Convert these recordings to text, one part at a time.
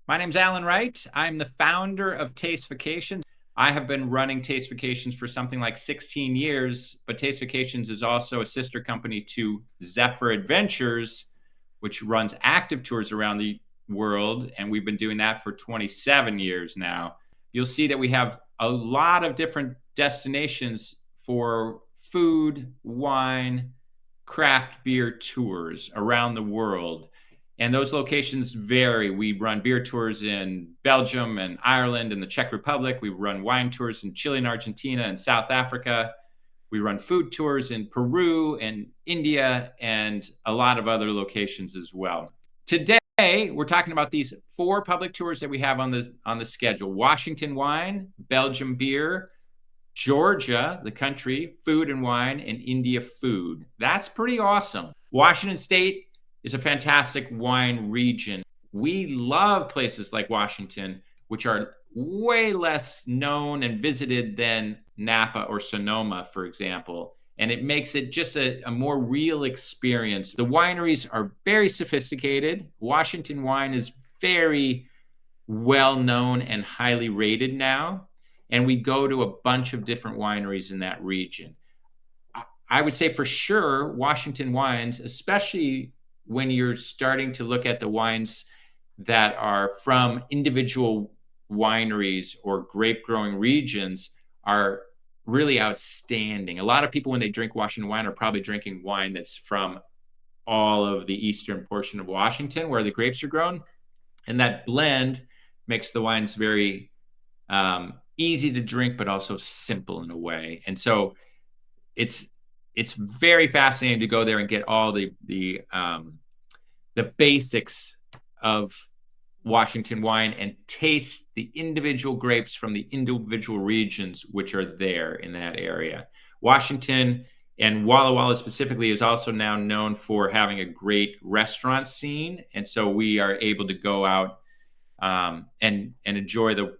My name's Alan Wright. I'm the founder of Tastifications. I have been running Tastifications for something like 16 years, but Tastifications is also a sister company to Zephyr Adventures, which runs active tours around the world, and we've been doing that for 27 years now. You'll see that we have a lot of different destinations for food, wine, craft beer tours around the world. And those locations vary. We run beer tours in Belgium and Ireland and the Czech Republic. We run wine tours in Chile and Argentina and South Africa. We run food tours in Peru and India and a lot of other locations as well. Today, we're talking about these 4 public tours that we have on the schedule: Washington wine, Belgium beer, Georgia, the country, food and wine, and India food. That's pretty awesome. Washington State is a fantastic wine region. We love places like Washington, which are way less known and visited than Napa or Sonoma, for example. And it makes it just a more real experience. The wineries are very sophisticated. Washington wine is very well known and highly rated now. And we go to a bunch of different wineries in that region. I would say for sure, Washington wines, especially when you're starting to look at the wines that are from individual wineries or grape growing regions, are really outstanding. A lot of people, when they drink Washington wine, are probably drinking wine that's from all of the eastern portion of Washington where the grapes are grown. And that blend makes the wines very easy to drink, but also simple in a way. And so it's very fascinating to go there and get all the basics of Washington wine and taste the individual grapes from the individual regions which are there in that area. Washington, and Walla Walla specifically, is also now known for having a great restaurant scene. And so we are able to go out and enjoy the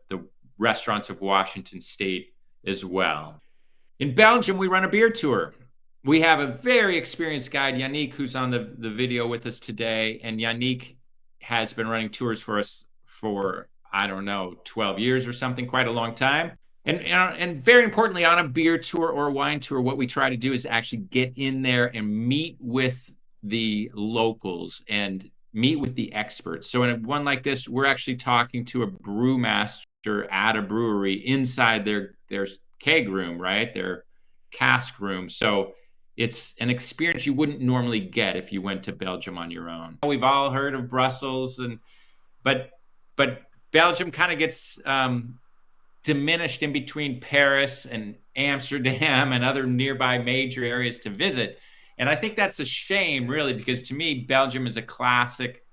restaurants of Washington State as well. In Belgium, we run a beer tour. We have a very experienced guide, Yannick, who's on the video with us today. And Yannick has been running tours for us for, I don't know, 12 years or something, quite a long time. And very importantly, on a beer tour or a wine tour, what we try to do is actually get in there and meet with the locals and meet with the experts. So in one like this, we're actually talking to a brewmaster at a brewery inside their keg room, right? Their cask room. So it's an experience you wouldn't normally get if you went to Belgium on your own. We've all heard of Brussels, but Belgium kind of gets diminished in between Paris and Amsterdam and other nearby major areas to visit. And I think that's a shame, really, because to me, Belgium is a classic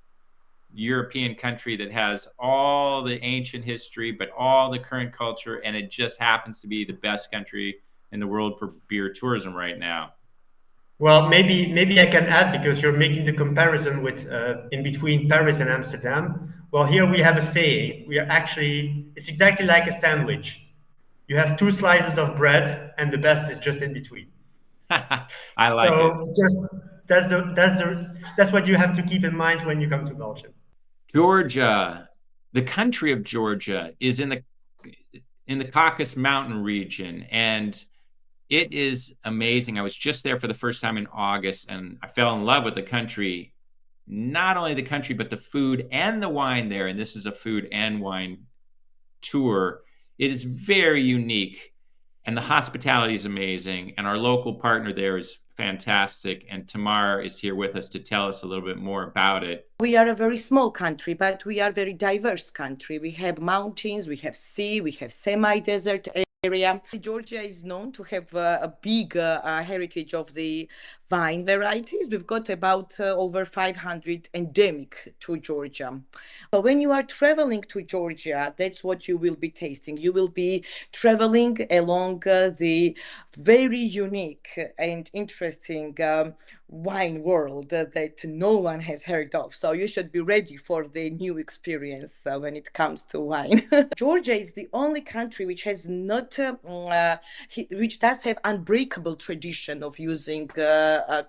European country that has all the ancient history, but all the current culture, and it just happens to be the best country in the world for beer tourism right now. Well, maybe I can add, because you're making the comparison with in between Paris and Amsterdam. Well, here we have a saying. It's exactly like a sandwich. You have 2 slices of bread, and the best is just in between. I like it. So just that's what you have to keep in mind when you come to Belgium. Georgia, the country of Georgia, is in the Caucasus Mountain region, and it is amazing. I was just there for the first time in August, and I fell in love with the country. Not only the country, but the food and the wine there. And this is a food and wine tour. It is very unique, and the hospitality is amazing. And our local partner there is fantastic. And Tamar is here with us to tell us a little bit more about it. We are a very small country, but we are a very diverse country. We have mountains, we have sea, we have semi-desert area. Georgia is known to have a big heritage of the vine varieties. We've got about over 500 endemic to Georgia. But when you are traveling to Georgia, that's what you will be tasting. You will be traveling along the very unique and interesting wine world that no one has heard of. So you should be ready for the new experience when it comes to wine. Georgia is the only country which has not, which does have unbreakable tradition of using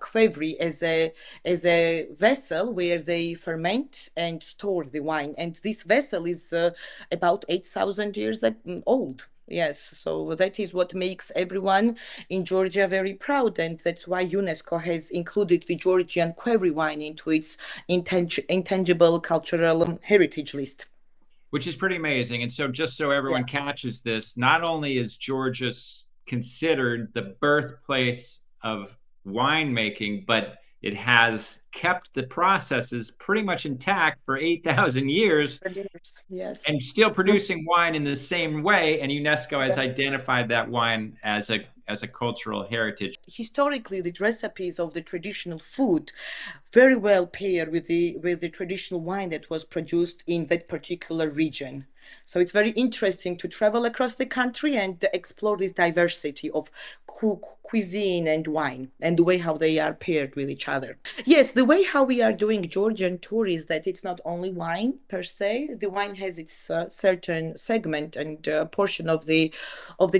qvevri as a vessel where they ferment and store the wine, and this vessel is about 8,000 years old. Yes, so that is what makes everyone in Georgia very proud, and that's why UNESCO has included the Georgian qvevri wine into its intangible cultural heritage list. Which is pretty amazing. And so just so everyone catches this, not only is Georgia considered the birthplace of winemaking, but it has kept the processes pretty much intact for 8,000 years. Yes. And still producing wine in the same way. And UNESCO has identified that wine as a cultural heritage. Historically, the recipes of the traditional food very well pair with the traditional wine that was produced in that particular region. So it's very interesting to travel across the country and explore this diversity of cuisine and wine and the way how they are paired with each other. Yes, the way how we are doing Georgian tour is that it's not only wine per se. The wine has its certain segment and portion of the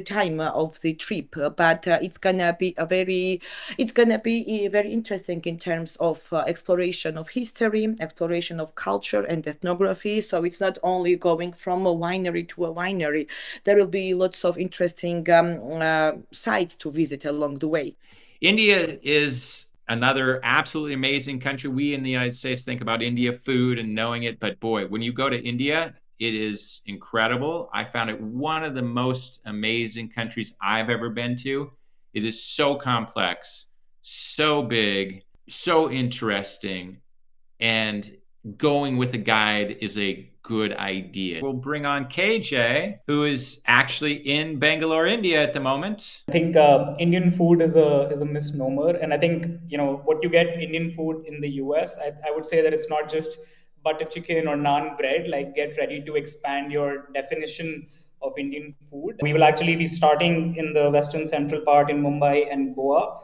time of the trip, but it's gonna be very interesting in terms of exploration of history, exploration of culture and ethnography. So it's not only going from a winery to a winery. There will be lots of interesting sites to visit along the way. India is another absolutely amazing country. We in the United States think about India food and knowing it, but boy, when you go to India, it is incredible. I found it one of the most amazing countries I've ever been to. It is so complex, so big, so interesting, and going with a guide is a good idea. We'll bring on KJ, who is actually in Bangalore, India at the moment. I think Indian food is a misnomer, and I think what you get Indian food in the US. I would say that it's not just butter chicken or naan bread. Like, get ready to expand your definition of Indian food. We will actually be starting in the western central part in Mumbai and Goa.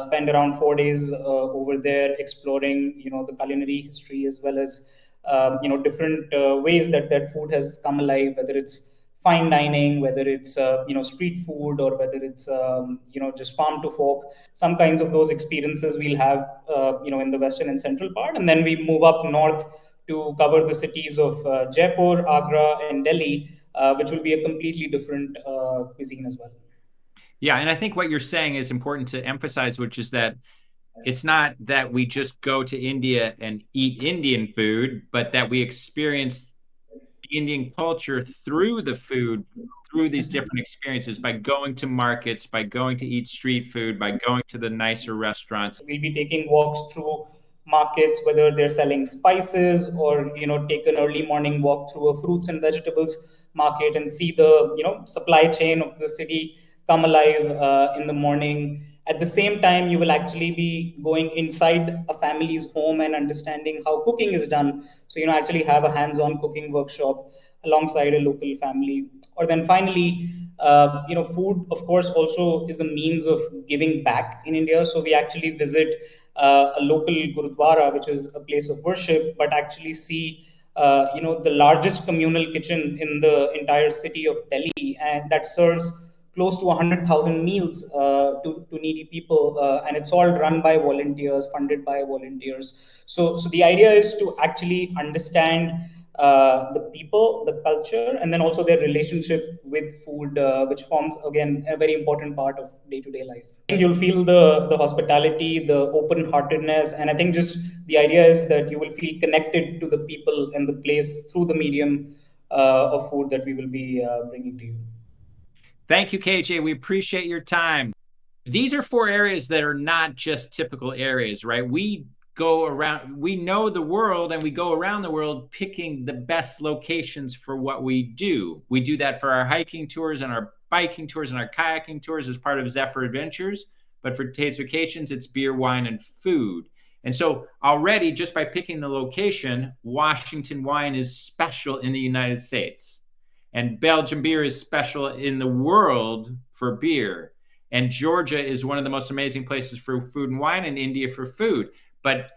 Spend around 4 days over there exploring the culinary history, as well as different ways that food has come alive, whether it's fine dining, whether it's street food, or whether it's just farm to fork. Some kinds of those experiences we'll have in the western and central part, and then we move up north to cover the cities of Jaipur, Agra, and Delhi, which will be a completely different cuisine as well. Yeah, and I think what you're saying is important to emphasize, which is that it's not that we just go to India and eat Indian food, but that we experience the Indian culture through the food, through these different experiences, by going to markets, by going to eat street food, by going to the nicer restaurants. We'll be taking walks through markets, whether they're selling spices, or take an early morning walk through a fruits and vegetables market and see the supply chain of the city come alive in the morning. At the same time, you will actually be going inside a family's home and understanding how cooking is done. So actually have a hands-on cooking workshop alongside a local family. Or then finally, food, of course, also is a means of giving back in India. So we actually visit a local gurudwara, which is a place of worship, but actually see the largest communal kitchen in the entire city of Delhi, and that serves close to 100,000 meals to needy people, and it's all run by volunteers, funded by volunteers. So the idea is to actually understand the people, the culture, and then also their relationship with food, which forms, again, a very important part of day-to-day life. I think you'll feel the hospitality, the open-heartedness, and I think just the idea is that you will feel connected to the people and the place through the medium of food that we will be bringing to you. Thank you, KJ. We appreciate your time. These are 4 areas that are not just typical areas, right? We go around, we know the world, and we go around the world picking the best locations for what we do. We do that for our hiking tours and our biking tours and our kayaking tours as part of Zephyr Adventures. But for Taste Vacations, it's beer, wine, and food. And so already, just by picking the location, Washington wine is special in the United States. And Belgian beer is special in the world for beer. And Georgia is one of the most amazing places for food and wine, and India for food. But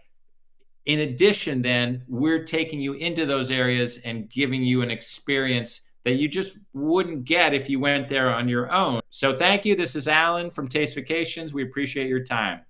in addition, then, we're taking you into those areas and giving you an experience that you just wouldn't get if you went there on your own. So thank you. This is Alan from Taste Vacations. We appreciate your time.